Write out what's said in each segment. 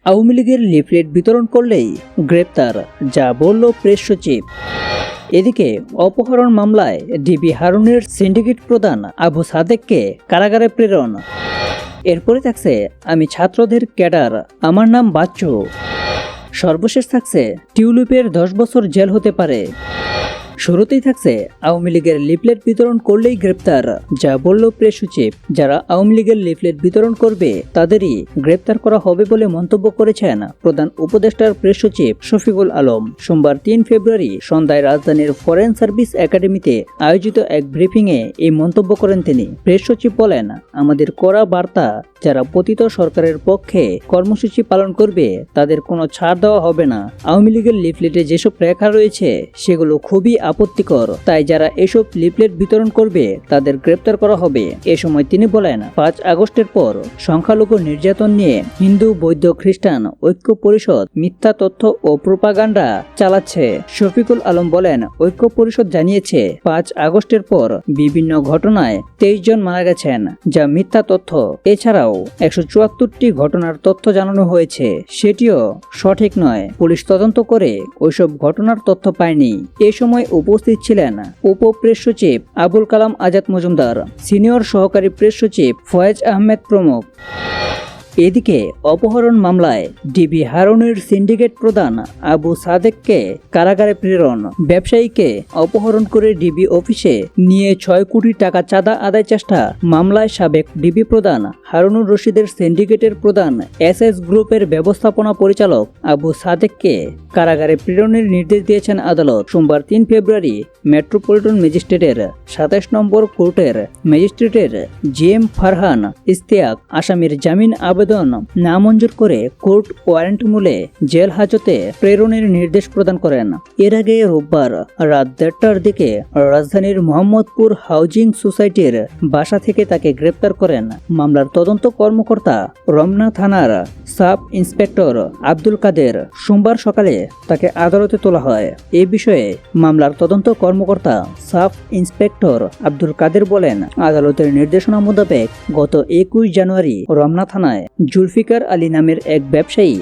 আওয়ামী লীগের লিফলেট বিতরণ করলেই গ্রেপ্তার, যা বলল প্রেস সচিব। এদিকে অপহরণ মামলায় ডিবি হারুনের সিন্ডিকেট প্রধান আবু সাদেককে কারাগারে প্রেরণ। এরপরে থাকছে আমি ছাত্রদের ক্যাডার, আমার নাম বাচ্চু। সর্বশেষ থাকছে টিউলিপের 10 বছর জেল হতে পারে। শুরুতেই থাকছে আওয়ামী লীগের লিফলেট বিতরণ করলেই গ্রেপ্তার, যা বলল প্রেস সচিব। যারা আওয়ামী লীগের লিফলেট বিতরণ করবে তাদেরই গ্রেপ্তার করা হবে বলে মন্তব্য করেছেন প্রধান উপদেষ্টার প্রেস সচিব শফিকুল আলম। সোমবার 3 ফেব্রুয়ারি সন্ধ্যায় রাজধানীর ফরেন সার্ভিস একাডেমিতে আয়োজিত এক ব্রিফিংয়ে এই মন্তব্য করেন তিনি। প্রেস সচিব বলেন, আমাদের কড়া বার্তা, যারা পতিত সরকারের পক্ষে কর্মসূচি পালন করবে তাদের কোনো ছাড় দেওয়া হবে না। আওয়ামী লীগের লিফলেটে যেসব লেখা রয়েছে সেগুলো খুবই আপত্তিকর, তাই যারা এসব লিফলেট বিতরণ করবে তাদের গ্রেপ্তার করা হবে। এ সময় তিনি বলেন, 5 আগস্টের পর সংখ্যালঘু নির্যাতন নিয়ে হিন্দু, বৌদ্ধ, খ্রিস্টান ঐক্য পরিষদ মিথ্যা তথ্য ও প্রোপাগান্ডা চালাচ্ছে। শফিকুল আলম বলেন, ঐক্য পরিষদ জানিয়েছে 5 আগস্টের পর বিভিন্ন ঘটনায় 23 জন মারা গেছেন, যা মিথ্যা তথ্য। এছাড়াও 174টি ঘটনার তথ্য জানানো হয়েছে, সেটিও সঠিক নয়। পুলিশ তদন্ত করে ওইসব ঘটনার তথ্য পায়নি। এ সময় উপস্থিত ছিলেন উপ প্রেস সচিব আবুল কালাম আজাদ মজুমদার, সিনিয়র সহকারী প্রেস সচিব ফয়েজ আহমেদ প্রমুখ। এদিকে অপহরণ মামলায় ডিবি হারুনের সিন্ডিকেট প্রধান আবু সাদেককে কারাগারে প্রেরণ। ব্যবসায়ীকে অপহরণ করে ডিবি অফিসে নিয়ে 6 কোটি টাকা চাঁদা আদায় চেষ্টা মামলায় সাবেক ডিবি প্রধান হারুনুর রশিদের সিন্ডিকেটের প্রধান এসএস গ্রুপের ব্যবস্থাপনা পরিচালক আবু সাদেককে কারাগারে প্রেরণের নির্দেশ দিয়েছেন আদালত। সোমবার 3 ফেব্রুয়ারি মেট্রোপলিটন ম্যাজিস্ট্রেটের 27 নম্বর কোর্টের ম্যাজিস্ট্রেটের জিএম ফারহান ইস্তিয়াক আসামির জামিন আবেদন নামঞ্জুর করে কোর্ট ওয়ারেন্টমূলে জেল হাজতে প্রেরণের নির্দেশ প্রদান করেন। এর আগে রোববার রাত 1:30টার দিকে রাজধানীর মোহাম্মদপুর হাউজিং সোসাইটির বাসা থেকে তাকে গ্রেপ্তার করেন মামলার তদন্ত কর্মকর্তা রমনা থানার সাব ইন্সপেক্টর আব্দুল কাদের। সোমবার সকালে তাকে আদালতে তোলা হয়। এ বিষয়ে মামলার তদন্ত কর্মকর্তা সাব ইন্সপেক্টর আব্দুল কাদের বলেন, আদালতের নির্দেশনা মোতাবেক গত 21 জানুয়ারি রমনা থানায় জুলফিকার আলী নামের এক ব্যবসায়ী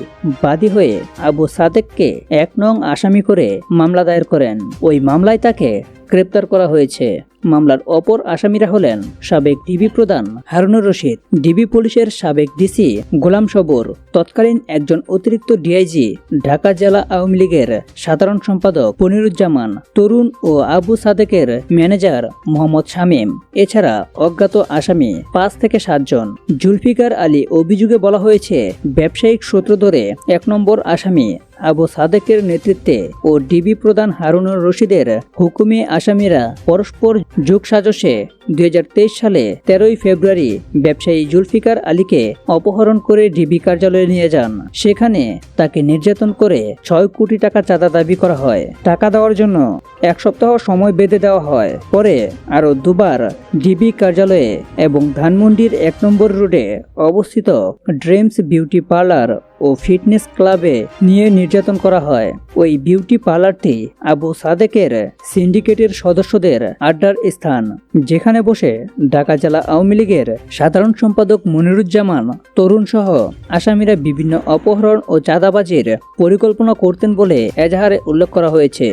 বাদী হয়ে আবু সাদেককে 1 নং আসামি করে মামলা দায়ের করেন। ওই মামলায় তাকে গ্রেপ্তার করা হয়েছে। মামলার অপর আসামিরা হলেন সাবেক ডিবি প্রধান হারুনুর রশিদ, ডিবি পুলিশের সাবেক ডিসি গোলাম সবর, তৎকালীন একজন অতিরিক্ত ডিআইজি, ঢাকা জেলা আওয়ামী লীগের সাধারণ সম্পাদক পনিরুজ্জামান, তরুণ ও আবু সাদেকের ম্যানেজার মোহাম্মদ শামীম। এছাড়া অজ্ঞাত আসামি 5 থেকে 7 জন। জুলফিকার আলী অভিযোগে বলা হয়েছে, ব্যবসায়িক সূত্র ধরে 1 নম্বর আসামি আবু সাদেকের নেতৃত্বে ও ডিবি প্রধান হারুনুর রশিদের হুকুমে আসামিরা পরস্পর যোগসাজশে 2023 সালে 13 ফেব্রুয়ারি ব্যবসায়ী জুলফিকার আলীকে অপহরণ করে ডিবি কার্যালয়ে নিয়ে যান। সেখানে তাকে নির্যাতন করে 6 কোটি টাকা চাঁদা দাবি করা হয়। টাকা দেওয়ার জন্য 1 সপ্তাহ সময় বেঁধে দেওয়া হয়। পরে আরও 2 বার ডিবি কার্যালয়ে এবং ধানমন্ডির 1 নম্বর রোডে অবস্থিত ড্রিমস বিউটি পার্লার ও ফিটনেস ক্লাবে নিয়ে নির্যাতন করা হয়। ওই বিউটি পার্লারটি আবু সাদেকের সিন্ডিকেটের সদস্যদের আড্ডার স্থান, যেখানে বসে ঢাকা জেলা আওয়ামী লীগের সাধারণ সম্পাদক মনিরুজ্জামান, তরুণ সহ আসামিরা বিভিন্ন অপহরণ ও চাঁদাবাজির পরিকল্পনা করতেন বলে এজাহারে উল্লেখ করা হয়েছে।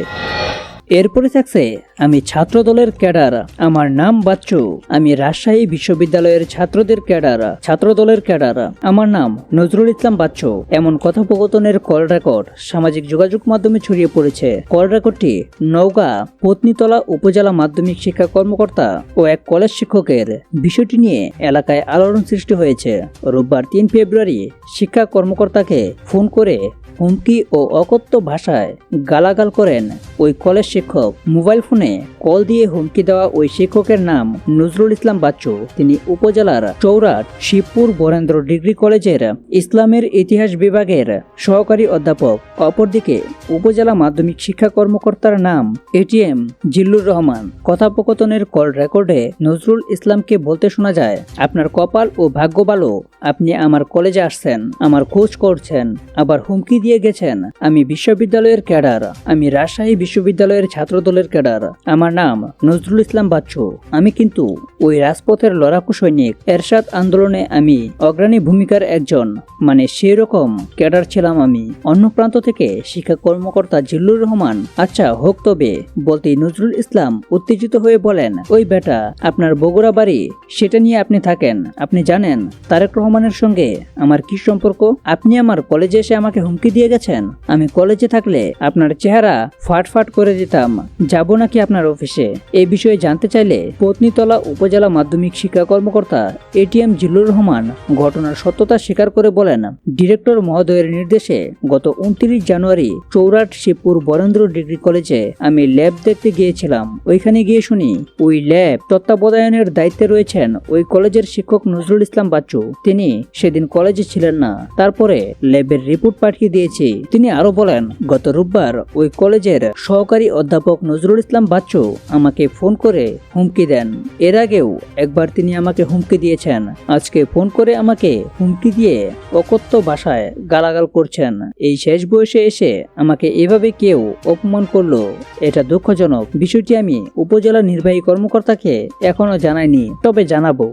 এরপরে থাকছে আমি ছাত্রদলের ক্যাডার, আমার নাম বাচ্চু। আমি রাজশাহী বিশ্ববিদ্যালয়ের ছাত্রদের ক্যাডার, ছাত্রদলের ক্যাডার, আমার নাম নজরুল ইসলাম বাচ্চু। এমন কথোপকথনের কল রেকর্ড সামাজিক যোগাযোগ মাধ্যমে ছড়িয়ে পড়েছে। কল রেকর্ডটি নওগাঁ পত্নীতলা উপজেলা মাধ্যমিক শিক্ষা কর্মকর্তা ও এক কলেজ শিক্ষকের। বিষয়টি নিয়ে এলাকায় আলোড়ন সৃষ্টি হয়েছে। রোববার 3 ফেব্রুয়ারি শিক্ষা কর্মকর্তাকে ফোন করে হুমকি ও অকথ্য ভাষায় গালাগাল করেন ওই কলেজ শিক্ষক। মোবাইল ফোনে কল দিয়ে হুমকি দেওয়া ওই শিক্ষকের নাম নজরুল ইসলাম বাচ্চু। তিনি উপজেলার চৌরাট শিবপুর বরেন্দ্র ডিগ্রি কলেজের ইসলামের ইতিহাস বিভাগের সহকারী অধ্যাপক। অপরদিকে উপজেলা মাধ্যমিক শিক্ষা কর্মকর্তার নাম এটিএম জিল্লুর রহমান। কথোপকথনের কল রেকর্ডে নজরুল ইসলামকে বলতে শোনা যায়, আপনার কপাল ও ভাগ্য ভালো, আপনি আমার কলেজে আসছেন, আমার খোঁজ করছেন, আবার হুমকি দিয়ে গেছেন। আমি বিশ্ববিদ্যালয়ের ক্যাডার, আমি রাজশাহী বিশ্ববিদ্যালয়ের ছাত্রদলের ক্যাডার, আমার নাম নজরুল ইসলাম বাচ্চু। আমি কিন্তু ওই রাজপথের লড়াকু সৈনিক। এরশাদ আন্দোলনে আমি অগ্রণী ভূমিকার একজন, মানে সেই রকম ক্যাডার ছিলাম আমি। অন্য প্রান্ত থেকে শিক্ষা কর্মকর্তা জিল্লুর রহমান আচ্ছা হোক তবে বলতেই নজরুল ইসলাম উত্তেজিত হয়ে বলেন, ওই বেটা, আপনার বগুড়া বাড়ি, সেটা নিয়ে আপনি থাকেন। আপনি জানেন তারেক রহমানের সঙ্গে আমার কি সম্পর্ক? আপনি আমার কলেজে এসে আমাকে হুমকি দিয়ে গেছেন। আমি কলেজে থাকলে আপনার চেহারা ফাট করে দিতাম। যাব নাকি আপনার অফিসে? এই বিষয়ে জানতে চাইলে পত্নীতলা উপজেলা মাধ্যমিক শিক্ষা কর্মকর্তা এটিএম জিল্লুর রহমান ঘটনার সত্যতা স্বীকার করে বলেন, ডিরেক্টর মহোদয়ের নির্দেশে গত 29 জানুয়ারি চৌরাট শিবপুর বরেন্দ্র ডিগ্রি কলেজে আমি ল্যাব দেখতে গিয়েছিলাম। ওইখানে গিয়ে শুনি ওই ল্যাব তত্ত্বাবধানের দায়িত্বে রয়েছেন ওই কলেজের শিক্ষক নজরুল ইসলাম বাচ্চু। তিনি সেদিন কলেজে ছিলেন না। তারপরে ল্যাবের রিপোর্ট পাঠিয়ে দিয়েছি। তিনি আরো বলেন, গত রোববার ওই কলেজের সহকারী অধ্যাপক নজরুল ইসলাম বাচ্চু আমাকে ফোন করে হুমকি দেন। এর আগেও একবার তিনি আমাকে হুমকি দিয়েছেন। আজকে ফোন করে আমাকে হুমকি দিয়ে অকথ্য ভাষায় গালাগাল করছেন। এই শেষ বয়সে এসে আমাকে এভাবে কেউ অপমান করলো, এটা দুঃখজনক। বিষয়টি আমি উপজেলা নির্বাহী কর্মকর্তাকে এখনো জানাইনি, তবে জানাবো।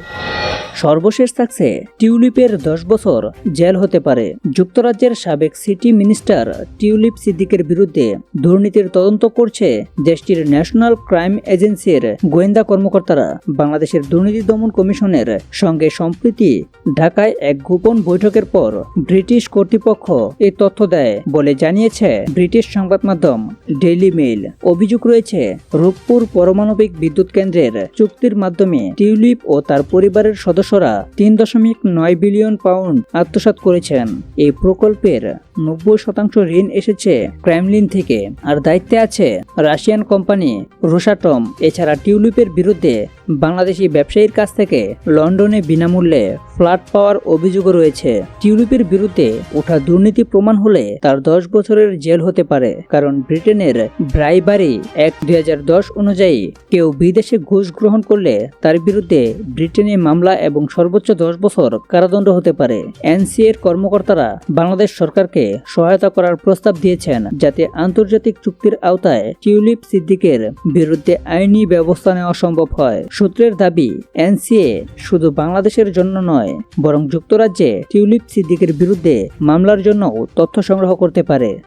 সর্বশেষ থাকছে টিউলিপের 10 বছর জেল হতে পারে। যুক্তরাজ্যের সাবেক সিটি মিনিস্টার টিউলিপ সিদ্দিকের বিরুদ্ধে দুর্নীতির তদন্ত করছে দেশটির ন্যাশনাল ক্রাইম এজেন্সির গোয়েন্দা কর্মকর্তারা। বাংলাদেশের দুর্নীতি দমন কমিশনের সঙ্গে সম্প্রতি ঢাকায় এক গোপন বৈঠকের পর ব্রিটিশ কর্তৃপক্ষ এই তথ্য দেয় বলে জানিয়েছে ব্রিটিশ সংবাদ মাধ্যম ডেইলি মেইল। অভিযোগ রয়েছে রূপপুর পারমাণবিক বিদ্যুৎ কেন্দ্রের চুক্তির মাধ্যমে টিউলিপ ও তার পরিবারের সদস্যরা 3.9 বিলিয়ন পাউন্ড আত্মসাৎ করেছেন। এই প্রকল্পের 90% ঋণ এসেছে ক্রেমলিন থেকে, আর দায়িত্বে আছে রাশিয়ান কোম্পানি রোসাটম। এছাড়া টিউলিপের বিরুদ্ধে বাংলাদেশি ব্যবসায়ীর কাছ থেকে লন্ডনে বিনামূল্যে ফ্ল্যাট পাওয়ার অভিযোগও রয়েছে। টিউলিপের বিরুদ্ধে ওঠা দুর্নীতি প্রমাণ হলে তার 10 বছরের জেল হতে পারে, কারণ ব্রিটেনের ব্রাইবারি অ্যাক্ট 2010 অনুযায়ী কেউ বিদেশে ঘুষ গ্রহণ করলে তার বিরুদ্ধে ব্রিটেনে মামলা এবং সর্বোচ্চ 10 বছর কারাদণ্ড হতে পারে। এনসিএর কর্মকর্তারা বাংলাদেশ সরকারকে সহায়তা করার প্রস্তাব দিয়েছেন, যাতে আন্তর্জাতিক চুক্তির আওতায় টিউলিপ সিদ্দিকের বিরুদ্ধে আইনি ব্যবস্থা নেওয়া সম্ভব হয়। সূত্রের দাবি, এনসিএ শুধু বাংলাদেশের জন্য নয়, বরং যুক্তরাজ্যে টিউলিপ সিদ্দিকের বিরুদ্ধে মামলার জন্য তথ্য সংগ্রহ করতে পারে।